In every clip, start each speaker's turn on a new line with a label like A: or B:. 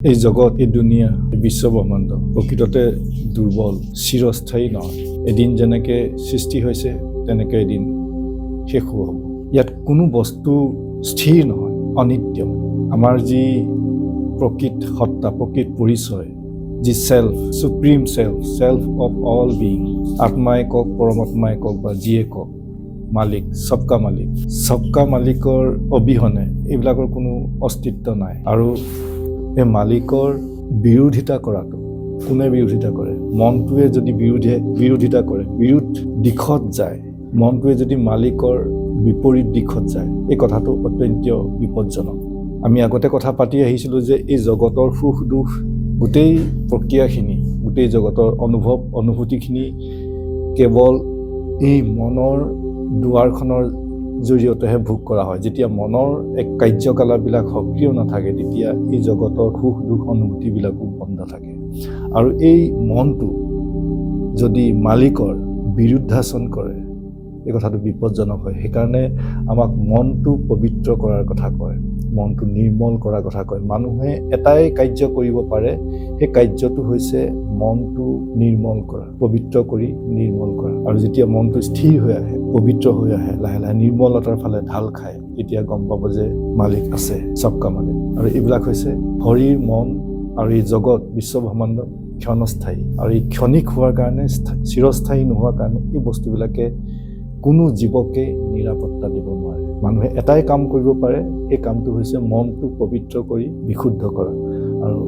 A: এই জগত, এই দুনিয়া, এই বিশ্বব্ৰহ্মাণ্ড প্ৰকৃততে দুৰ্বল, চিৰস্থায়ী নহয়। এদিন যেনেকে সৃষ্টি হৈছে তেনেকে এদিন শেষ হ'ব। ইয়াত কোনো বস্তু স্থিৰ নহয়, অনিত্য। আমাৰ যি প্ৰকৃত সত্তা, প্ৰকৃত পৰিচয়, যি self, supreme self, self of all being, আত্মাই কওক, পৰমাত্মাই কওক বা যিয়ে কওক, মালিক, সবকা মালিকৰ অবিহনে এইবিলাকৰ কোনো অস্তিত্ব নাই। আৰু এই মালিকৰ বিৰোধিতা কৰাটো কোনে বিৰোধিতা কৰে? মনটোৱে যদি বিৰোধিতা কৰে, বিৰোধ দিশত যায়, মনটোৱে যদি মালিকৰ বিপৰীত দিশত যায়, এই কথাটো অত্যন্ত বিপদজনক। আমি আগতে কথা পাতি আহিছিলোঁ যে এই জগতৰ সুখ দুখ, গোটেই প্ৰক্ৰিয়াখিনি, গোটেই জগতৰ অনুভৱ অনুভূতিখিনি কেৱল এই মনৰ দুৱাৰখনৰ জৰিয়তেহে ভোগ কৰা হয়। যেতিয়া মনৰ এক কাৰ্যকলাপবিলাক সক্ৰিয় নাথাকে, তেতিয়া এই জগতৰ সুখ দুখ অনুভূতিবিলাকো বন্ধ থাকে। আৰু এই মনটো যদি মালিকৰ বিৰুদ্ধাচৰণ কৰে, এই কথাটো বিপদজনক হয়। সেইকাৰণে আমাক মনটো পবিত্ৰ কৰাৰ কথা কয়, মনটো নিৰ্মল কৰাৰ কথা কয়। মানুহে এটাই কাৰ্য কৰিব পাৰে, সেই কাৰ্যটো হৈছে মনটো নিৰ্মল কৰা, পবিত্ৰ কৰি নিৰ্মল কৰা। আৰু যেতিয়া মনটো স্থিৰ হৈ আহে, পবিত্ৰ হৈ আহে, লাহে লাহে নিৰ্মলতাৰ ফালে ঢাল খায়, তেতিয়া গম পাব যে মালিক আছে, সবকা মালিক। আৰু এইবিলাক হৈছে শৰীৰ, মন আৰু এই জগত, বিশ্বব্ৰহ্মাণ্ড ক্ষণস্থায়ী। আৰু এই ক্ষণিক হোৱাৰ কাৰণে, চিৰস্থায়ী নোহোৱাৰ কাৰণে এই বস্তুবিলাকে কোনো জীৱকে নিৰাপত্তা দিব নোৱাৰে। মানুহে এটাই কাম কৰিব পাৰে, সেই কামটো হৈছে মনটো পবিত্ৰ কৰি বিশুদ্ধ কৰা আৰু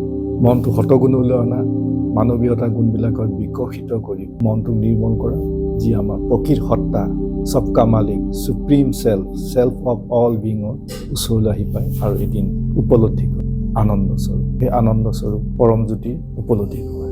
A: মনটো শতগুণলৈ অনা, মানৱীয়তা গুণবিলাকৰ বিকশিত কৰি মনটো নিৰ্মল কৰা, যি আমাৰ প্ৰকৃত সত্তা, সবকা মালিক, supreme self, self of all বিঙৰ ওচৰলৈ আহি পায় আৰু এদিন উপলব্ধি কৰে আনন্দস্বৰূপ। সেই আনন্দস্বৰূপ পৰম জ্যোতি উপলব্ধি কৰে।